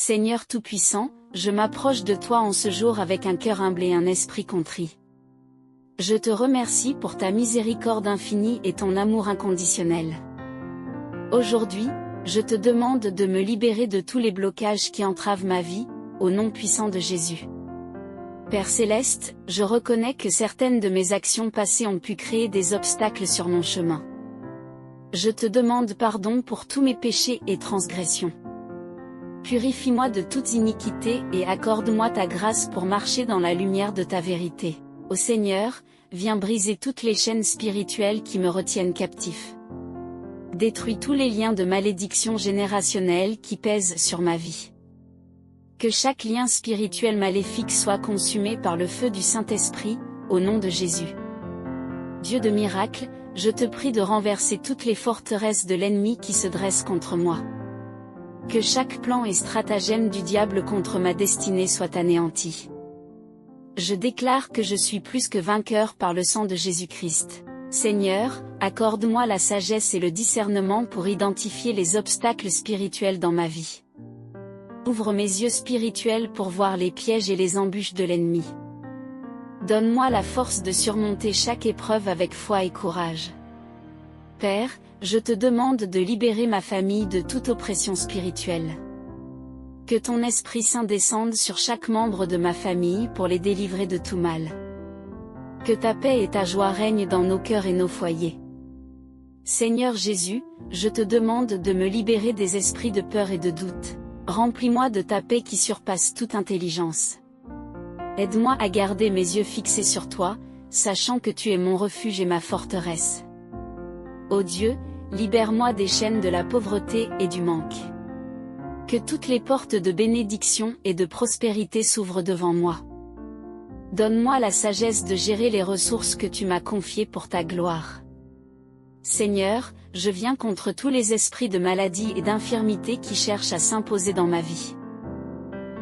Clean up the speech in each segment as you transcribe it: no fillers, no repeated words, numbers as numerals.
Seigneur Tout-Puissant, je m'approche de toi en ce jour avec un cœur humble et un esprit contrit. Je te remercie pour ta miséricorde infinie et ton amour inconditionnel. Aujourd'hui, je te demande de me libérer de tous les blocages qui entravent ma vie, au nom puissant de Jésus. Père Céleste, je reconnais que certaines de mes actions passées ont pu créer des obstacles sur mon chemin. Je te demande pardon pour tous mes péchés et transgressions. Purifie-moi de toute iniquité et accorde-moi ta grâce pour marcher dans la lumière de ta vérité. Ô Seigneur, viens briser toutes les chaînes spirituelles qui me retiennent captif. Détruis tous les liens de malédiction générationnelle qui pèsent sur ma vie. Que chaque lien spirituel maléfique soit consumé par le feu du Saint-Esprit, au nom de Jésus. Dieu de miracles, je te prie de renverser toutes les forteresses de l'ennemi qui se dressent contre moi. Que chaque plan et stratagème du diable contre ma destinée soit anéanti. Je déclare que je suis plus que vainqueur par le sang de Jésus-Christ. Seigneur, accorde-moi la sagesse et le discernement pour identifier les obstacles spirituels dans ma vie. Ouvre mes yeux spirituels pour voir les pièges et les embûches de l'ennemi. Donne-moi la force de surmonter chaque épreuve avec foi et courage. Père, je te demande de libérer ma famille de toute oppression spirituelle. Que ton Esprit Saint descende sur chaque membre de ma famille pour les délivrer de tout mal. Que ta paix et ta joie règnent dans nos cœurs et nos foyers. Seigneur Jésus, je te demande de me libérer des esprits de peur et de doute. Remplis-moi de ta paix qui surpasse toute intelligence. Aide-moi à garder mes yeux fixés sur toi, sachant que tu es mon refuge et ma forteresse. Ô Dieu, libère-moi des chaînes de la pauvreté et du manque. Que toutes les portes de bénédiction et de prospérité s'ouvrent devant moi. Donne-moi la sagesse de gérer les ressources que tu m'as confiées pour ta gloire. Seigneur, je viens contre tous les esprits de maladie et d'infirmité qui cherchent à s'imposer dans ma vie.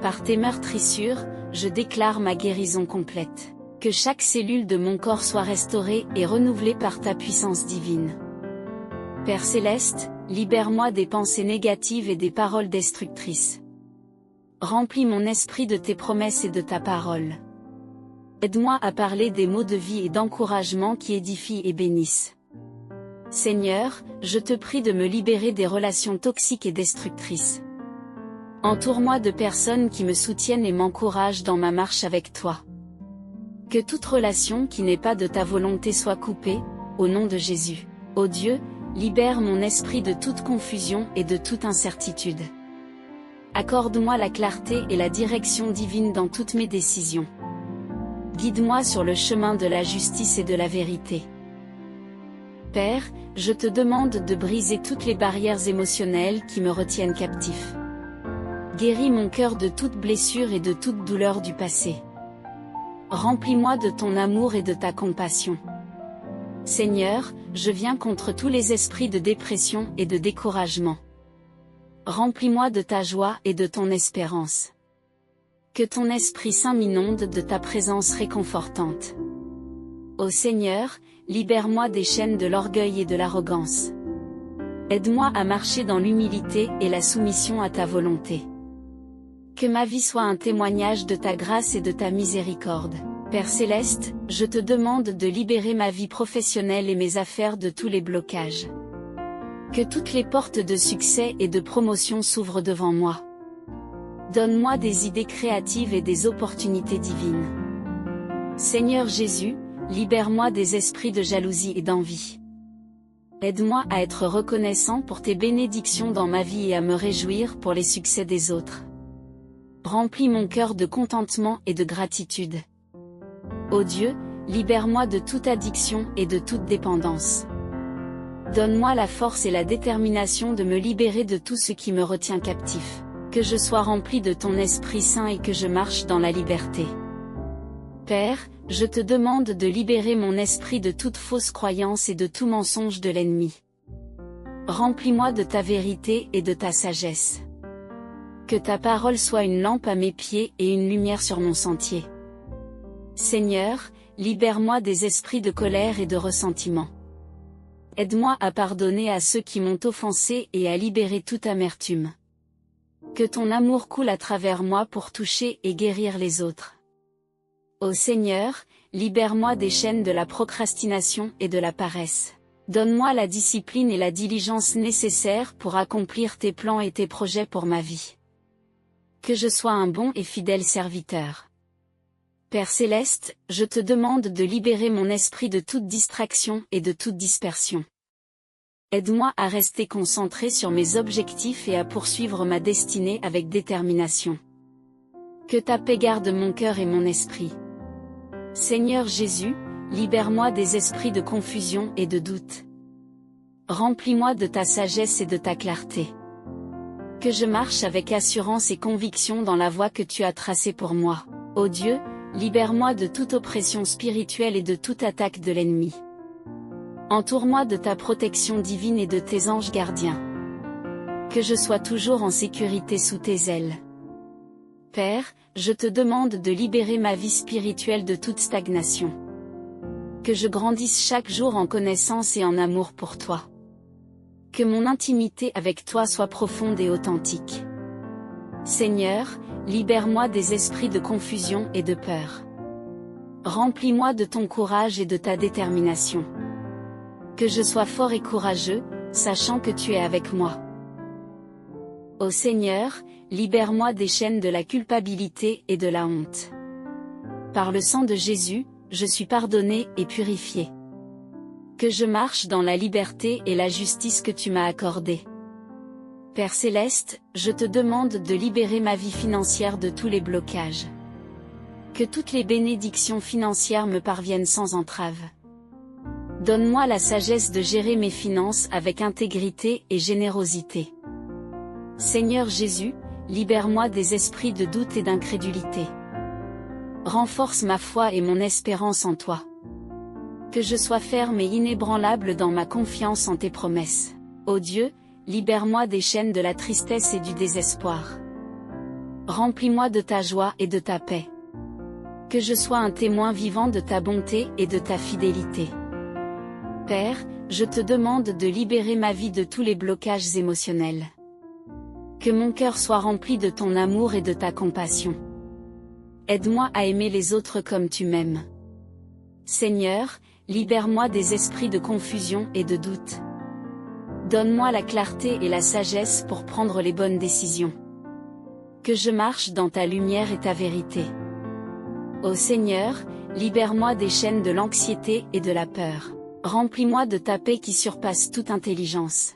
Par tes meurtrissures, je déclare ma guérison complète. Que chaque cellule de mon corps soit restaurée et renouvelée par ta puissance divine. Père Céleste, libère-moi des pensées négatives et des paroles destructrices. Remplis mon esprit de tes promesses et de ta parole. Aide-moi à parler des mots de vie et d'encouragement qui édifient et bénissent. Seigneur, je te prie de me libérer des relations toxiques et destructrices. Entoure-moi de personnes qui me soutiennent et m'encouragent dans ma marche avec toi. Que toute relation qui n'est pas de ta volonté soit coupée, au nom de Jésus. Ô Dieu, libère mon esprit de toute confusion et de toute incertitude. Accorde-moi la clarté et la direction divine dans toutes mes décisions. Guide-moi sur le chemin de la justice et de la vérité. Père, je te demande de briser toutes les barrières émotionnelles qui me retiennent captif. Guéris mon cœur de toute blessure et de toute douleur du passé. Remplis-moi de ton amour et de ta compassion. Seigneur, je viens contre tous les esprits de dépression et de découragement. Remplis-moi de ta joie et de ton espérance. Que ton Esprit Saint m'inonde de ta présence réconfortante. Ô Seigneur, libère-moi des chaînes de l'orgueil et de l'arrogance. Aide-moi à marcher dans l'humilité et la soumission à ta volonté. Que ma vie soit un témoignage de ta grâce et de ta miséricorde. Père Céleste, je te demande de libérer ma vie professionnelle et mes affaires de tous les blocages. Que toutes les portes de succès et de promotion s'ouvrent devant moi. Donne-moi des idées créatives et des opportunités divines. Seigneur Jésus, libère-moi des esprits de jalousie et d'envie. Aide-moi à être reconnaissant pour tes bénédictions dans ma vie et à me réjouir pour les succès des autres. Remplis mon cœur de contentement et de gratitude. Ô Dieu, libère-moi de toute addiction et de toute dépendance. Donne-moi la force et la détermination de me libérer de tout ce qui me retient captif. Que je sois rempli de ton Esprit Saint et que je marche dans la liberté. Père, je te demande de libérer mon esprit de toute fausse croyance et de tout mensonge de l'ennemi. Remplis-moi de ta vérité et de ta sagesse. Que ta parole soit une lampe à mes pieds et une lumière sur mon sentier. Seigneur, libère-moi des esprits de colère et de ressentiment. Aide-moi à pardonner à ceux qui m'ont offensé et à libérer toute amertume. Que ton amour coule à travers moi pour toucher et guérir les autres. Ô Seigneur, libère-moi des chaînes de la procrastination et de la paresse. Donne-moi la discipline et la diligence nécessaires pour accomplir tes plans et tes projets pour ma vie. Que je sois un bon et fidèle serviteur. Père Céleste, je te demande de libérer mon esprit de toute distraction et de toute dispersion. Aide-moi à rester concentré sur mes objectifs et à poursuivre ma destinée avec détermination. Que ta paix garde mon cœur et mon esprit. Seigneur Jésus, libère-moi des esprits de confusion et de doute. Remplis-moi de ta sagesse et de ta clarté. Que je marche avec assurance et conviction dans la voie que tu as tracée pour moi. Ô Dieu, libère-moi de toute oppression spirituelle et de toute attaque de l'ennemi. Entoure-moi de ta protection divine et de tes anges gardiens. Que je sois toujours en sécurité sous tes ailes. Père, je te demande de libérer ma vie spirituelle de toute stagnation. Que je grandisse chaque jour en connaissance et en amour pour toi. Que mon intimité avec toi soit profonde et authentique. Seigneur, libère-moi des esprits de confusion et de peur. Remplis-moi de ton courage et de ta détermination. Que je sois fort et courageux, sachant que tu es avec moi. Ô Seigneur, libère-moi des chaînes de la culpabilité et de la honte. Par le sang de Jésus, je suis pardonné et purifié. Que je marche dans la liberté et la justice que tu m'as accordée. Père Céleste, je te demande de libérer ma vie financière de tous les blocages. Que toutes les bénédictions financières me parviennent sans entrave. Donne-moi la sagesse de gérer mes finances avec intégrité et générosité. Seigneur Jésus, libère-moi des esprits de doute et d'incrédulité. Renforce ma foi et mon espérance en toi. Que je sois ferme et inébranlable dans ma confiance en tes promesses. Ô Dieu, libère-moi des chaînes de la tristesse et du désespoir. Remplis-moi de ta joie et de ta paix. Que je sois un témoin vivant de ta bonté et de ta fidélité. Père, je te demande de libérer ma vie de tous les blocages émotionnels. Que mon cœur soit rempli de ton amour et de ta compassion. Aide-moi à aimer les autres comme tu m'aimes. Seigneur, libère-moi des esprits de confusion et de doute. Donne-moi la clarté et la sagesse pour prendre les bonnes décisions. Que je marche dans ta lumière et ta vérité. Ô Seigneur, libère-moi des chaînes de l'anxiété et de la peur. Remplis-moi de ta paix qui surpasse toute intelligence.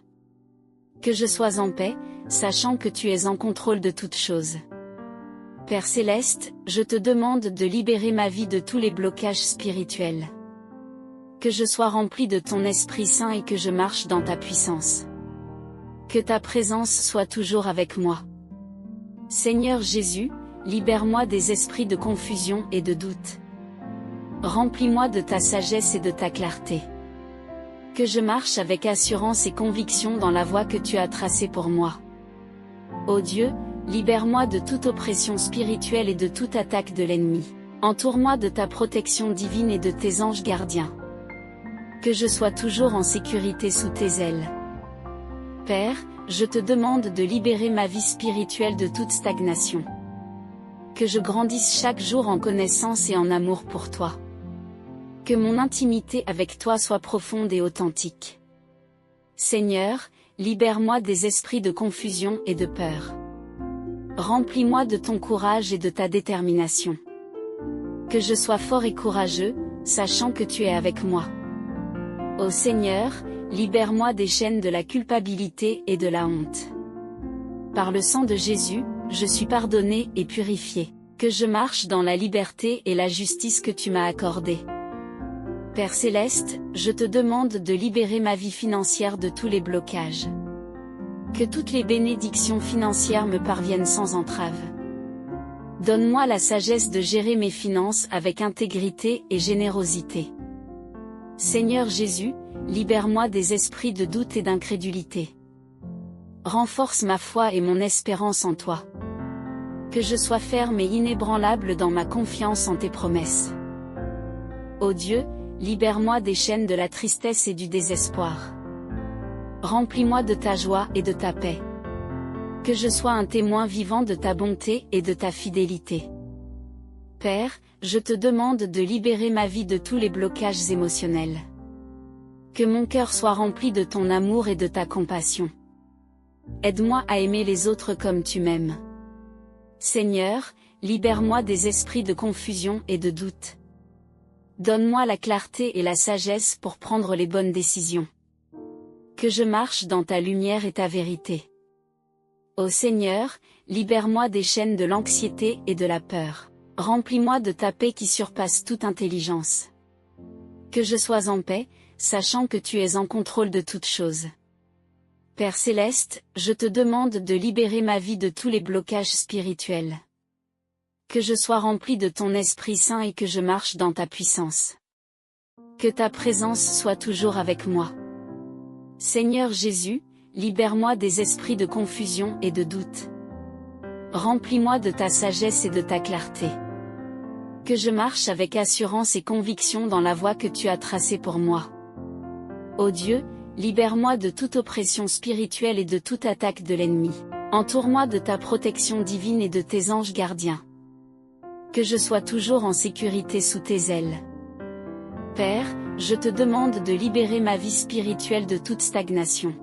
Que je sois en paix, sachant que tu es en contrôle de toutes choses. Père Céleste, je te demande de libérer ma vie de tous les blocages spirituels. Que je sois rempli de ton Esprit Saint et que je marche dans ta puissance. Que ta présence soit toujours avec moi. Seigneur Jésus, libère-moi des esprits de confusion et de doute. Remplis-moi de ta sagesse et de ta clarté. Que je marche avec assurance et conviction dans la voie que tu as tracée pour moi. Ô Dieu, libère-moi de toute oppression spirituelle et de toute attaque de l'ennemi. Entoure-moi de ta protection divine et de tes anges gardiens. Que je sois toujours en sécurité sous tes ailes. Père, je te demande de libérer ma vie spirituelle de toute stagnation. Que je grandisse chaque jour en connaissance et en amour pour toi. Que mon intimité avec toi soit profonde et authentique. Seigneur, libère-moi des esprits de confusion et de peur. Remplis-moi de ton courage et de ta détermination. Que je sois fort et courageux, sachant que tu es avec moi. Ô Seigneur, libère-moi des chaînes de la culpabilité et de la honte. Par le sang de Jésus, je suis pardonné et purifié. Que je marche dans la liberté et la justice que tu m'as accordée. Père Céleste, je te demande de libérer ma vie financière de tous les blocages. Que toutes les bénédictions financières me parviennent sans entrave. Donne-moi la sagesse de gérer mes finances avec intégrité et générosité. Seigneur Jésus, libère-moi des esprits de doute et d'incrédulité. Renforce ma foi et mon espérance en toi. Que je sois ferme et inébranlable dans ma confiance en tes promesses. Ô Dieu, libère-moi des chaînes de la tristesse et du désespoir. Remplis-moi de ta joie et de ta paix. Que je sois un témoin vivant de ta bonté et de ta fidélité. Père, je te demande de libérer ma vie de tous les blocages émotionnels. Que mon cœur soit rempli de ton amour et de ta compassion. Aide-moi à aimer les autres comme tu m'aimes. Seigneur, libère-moi des esprits de confusion et de doute. Donne-moi la clarté et la sagesse pour prendre les bonnes décisions. Que je marche dans ta lumière et ta vérité. Ô Seigneur, libère-moi des chaînes de l'anxiété et de la peur. Remplis-moi de ta paix qui surpasse toute intelligence. Que je sois en paix, sachant que tu es en contrôle de toutes choses. Père Céleste, je te demande de libérer ma vie de tous les blocages spirituels. Que je sois rempli de ton Esprit Saint et que je marche dans ta puissance. Que ta présence soit toujours avec moi. Seigneur Jésus, libère-moi des esprits de confusion et de doute. Remplis-moi de ta sagesse et de ta clarté. Que je marche avec assurance et conviction dans la voie que tu as tracée pour moi. Ô Dieu, libère-moi de toute oppression spirituelle et de toute attaque de l'ennemi. Entoure-moi de ta protection divine et de tes anges gardiens. Que je sois toujours en sécurité sous tes ailes. Père, je te demande de libérer ma vie spirituelle de toute stagnation.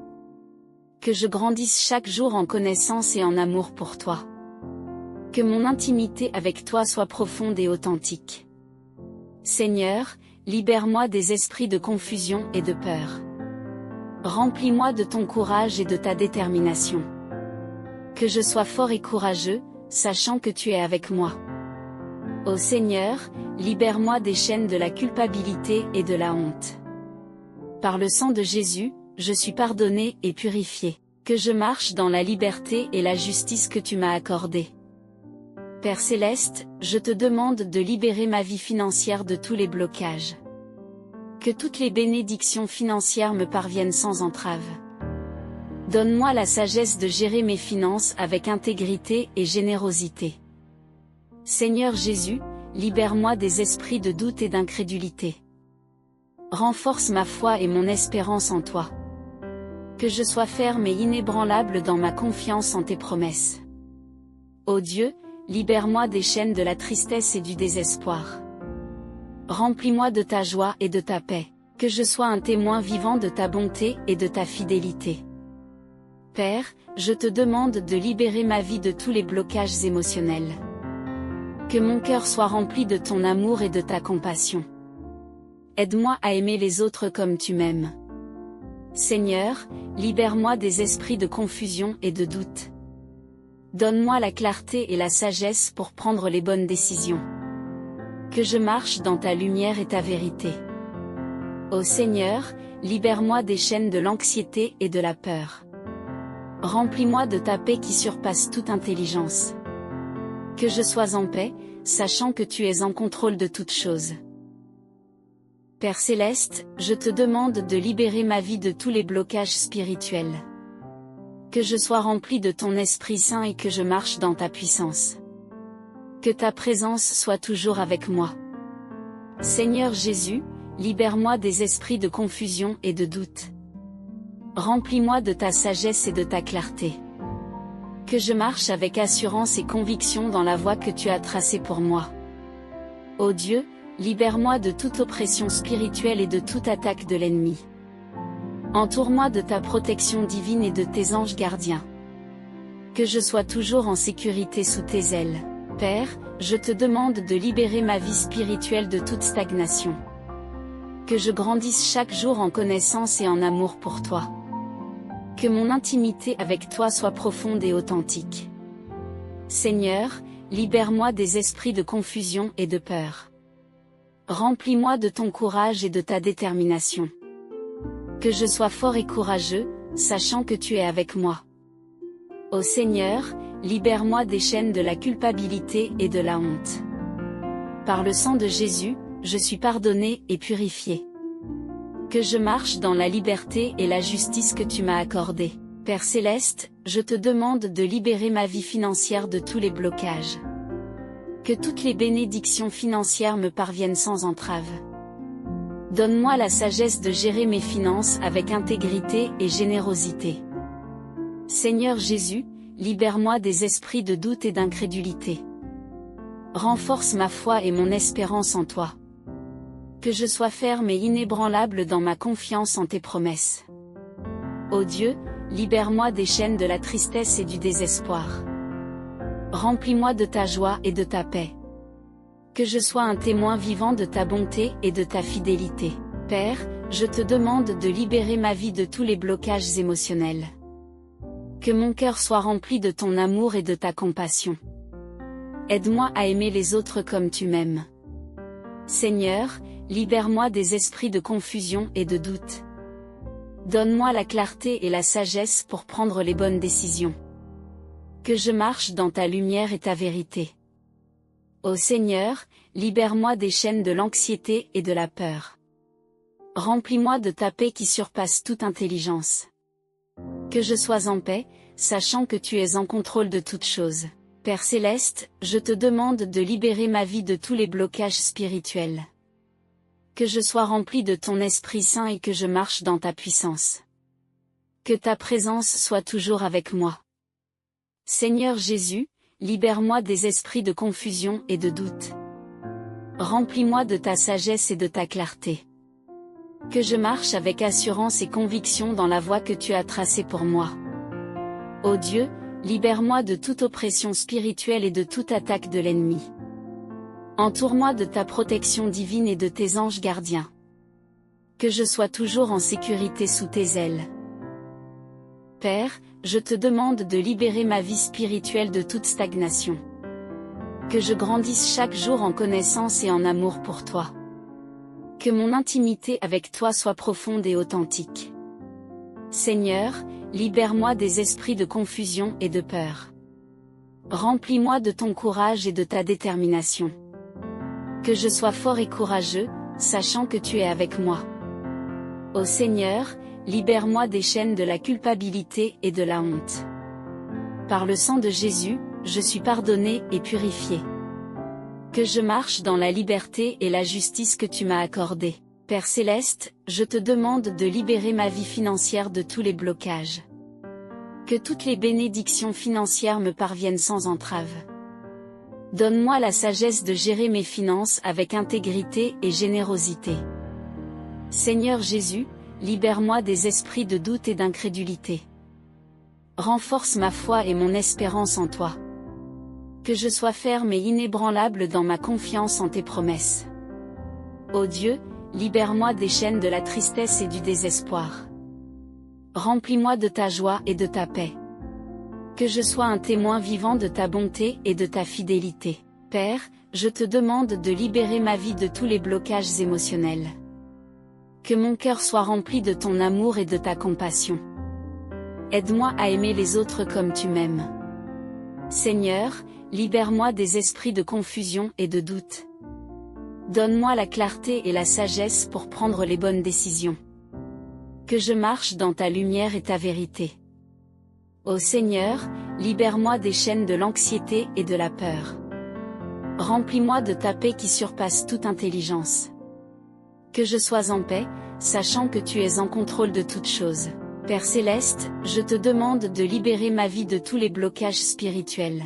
Que je grandisse chaque jour en connaissance et en amour pour toi. Que mon intimité avec toi soit profonde et authentique. Seigneur, libère-moi des esprits de confusion et de peur. Remplis-moi de ton courage et de ta détermination. Que je sois fort et courageux, sachant que tu es avec moi. Ô Seigneur, libère-moi des chaînes de la culpabilité et de la honte. Par le sang de Jésus, je suis pardonné et purifié. Que je marche dans la liberté et la justice que tu m'as accordée. Père Céleste, je te demande de libérer ma vie financière de tous les blocages. Que toutes les bénédictions financières me parviennent sans entrave. Donne-moi la sagesse de gérer mes finances avec intégrité et générosité. Seigneur Jésus, libère-moi des esprits de doute et d'incrédulité. Renforce ma foi et mon espérance en toi. Que je sois ferme et inébranlable dans ma confiance en tes promesses. Ô Dieu, libère-moi des chaînes de la tristesse et du désespoir. Remplis-moi de ta joie et de ta paix, que je sois un témoin vivant de ta bonté et de ta fidélité. Père, je te demande de libérer ma vie de tous les blocages émotionnels. Que mon cœur soit rempli de ton amour et de ta compassion. Aide-moi à aimer les autres comme tu m'aimes. Seigneur, libère-moi des esprits de confusion et de doute. Donne-moi la clarté et la sagesse pour prendre les bonnes décisions. Que je marche dans ta lumière et ta vérité. Ô Seigneur, libère-moi des chaînes de l'anxiété et de la peur. Remplis-moi de ta paix qui surpasse toute intelligence. Que je sois en paix, sachant que tu es en contrôle de toutes choses. Père Céleste, je te demande de libérer ma vie de tous les blocages spirituels. Que je sois rempli de ton Esprit Saint et que je marche dans ta puissance. Que ta présence soit toujours avec moi. Seigneur Jésus, libère-moi des esprits de confusion et de doute. Remplis-moi de ta sagesse et de ta clarté. Que je marche avec assurance et conviction dans la voie que tu as tracée pour moi. Ô Dieu, libère-moi de toute oppression spirituelle et de toute attaque de l'ennemi. Entoure-moi de ta protection divine et de tes anges gardiens. Que je sois toujours en sécurité sous tes ailes. Père, je te demande de libérer ma vie spirituelle de toute stagnation. Que je grandisse chaque jour en connaissance et en amour pour toi. Que mon intimité avec toi soit profonde et authentique. Seigneur, libère-moi des esprits de confusion et de peur. Remplis-moi de ton courage et de ta détermination. Que je sois fort et courageux, sachant que tu es avec moi. Ô Seigneur, libère-moi des chaînes de la culpabilité et de la honte. Par le sang de Jésus, je suis pardonné et purifié. Que je marche dans la liberté et la justice que tu m'as accordée. Père Céleste, je te demande de libérer ma vie financière de tous les blocages. Que toutes les bénédictions financières me parviennent sans entrave. Donne-moi la sagesse de gérer mes finances avec intégrité et générosité. Seigneur Jésus, libère-moi des esprits de doute et d'incrédulité. Renforce ma foi et mon espérance en toi. Que je sois ferme et inébranlable dans ma confiance en tes promesses. Ô Dieu, libère-moi des chaînes de la tristesse et du désespoir. Remplis-moi de ta joie et de ta paix. Que je sois un témoin vivant de ta bonté et de ta fidélité. Père, je te demande de libérer ma vie de tous les blocages émotionnels. Que mon cœur soit rempli de ton amour et de ta compassion. Aide-moi à aimer les autres comme tu m'aimes. Seigneur, libère-moi des esprits de confusion et de doute. Donne-moi la clarté et la sagesse pour prendre les bonnes décisions. Que je marche dans ta lumière et ta vérité. Ô Seigneur, libère-moi des chaînes de l'anxiété et de la peur. Remplis-moi de ta paix qui surpasse toute intelligence. Que je sois en paix, sachant que tu es en contrôle de toutes choses. Père Céleste, je te demande de libérer ma vie de tous les blocages spirituels. Que je sois rempli de ton Esprit Saint et que je marche dans ta puissance. Que ta présence soit toujours avec moi. Seigneur Jésus, libère-moi des esprits de confusion et de doute. Remplis-moi de ta sagesse et de ta clarté. Que je marche avec assurance et conviction dans la voie que tu as tracée pour moi. Ô Dieu, libère-moi de toute oppression spirituelle et de toute attaque de l'ennemi. Entoure-moi de ta protection divine et de tes anges gardiens. Que je sois toujours en sécurité sous tes ailes. Père, je te demande de libérer ma vie spirituelle de toute stagnation. Que je grandisse chaque jour en connaissance et en amour pour toi. Que mon intimité avec toi soit profonde et authentique. Seigneur, libère-moi des esprits de confusion et de peur. Remplis-moi de ton courage et de ta détermination. Que je sois fort et courageux, sachant que tu es avec moi. Ô Seigneur, libère-moi des chaînes de la culpabilité et de la honte. Par le sang de Jésus, je suis pardonné et purifié. Que je marche dans la liberté et la justice que tu m'as accordée. Père Céleste, je te demande de libérer ma vie financière de tous les blocages. Que toutes les bénédictions financières me parviennent sans entrave. Donne-moi la sagesse de gérer mes finances avec intégrité et générosité. Seigneur Jésus, libère-moi des esprits de doute et d'incrédulité. Renforce ma foi et mon espérance en toi. Que je sois ferme et inébranlable dans ma confiance en tes promesses. Ô Dieu, libère-moi des chaînes de la tristesse et du désespoir. Remplis-moi de ta joie et de ta paix. Que je sois un témoin vivant de ta bonté et de ta fidélité. Père, je te demande de libérer ma vie de tous les blocages émotionnels. Que mon cœur soit rempli de ton amour et de ta compassion. Aide-moi à aimer les autres comme tu m'aimes. Seigneur, libère-moi des esprits de confusion et de doute. Donne-moi la clarté et la sagesse pour prendre les bonnes décisions. Que je marche dans ta lumière et ta vérité. Ô Seigneur, libère-moi des chaînes de l'anxiété et de la peur. Remplis-moi de ta paix qui surpasse toute intelligence. Que je sois en paix, sachant que tu es en contrôle de toutes choses. Père Céleste, je te demande de libérer ma vie de tous les blocages spirituels.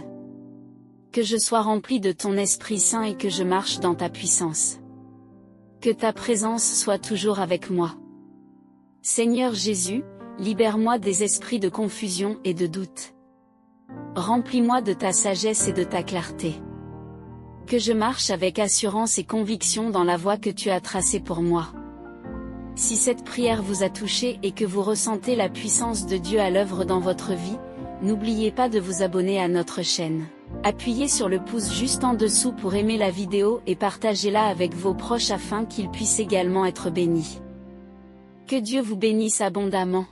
Que je sois rempli de ton Esprit Saint et que je marche dans ta puissance. Que ta présence soit toujours avec moi. Seigneur Jésus, libère-moi des esprits de confusion et de doute. Remplis-moi de ta sagesse et de ta clarté. Que je marche avec assurance et conviction dans la voie que tu as tracée pour moi. Si cette prière vous a touché et que vous ressentez la puissance de Dieu à l'œuvre dans votre vie, n'oubliez pas de vous abonner à notre chaîne. Appuyez sur le pouce juste en dessous pour aimer la vidéo et partagez-la avec vos proches afin qu'ils puissent également être bénis. Que Dieu vous bénisse abondamment.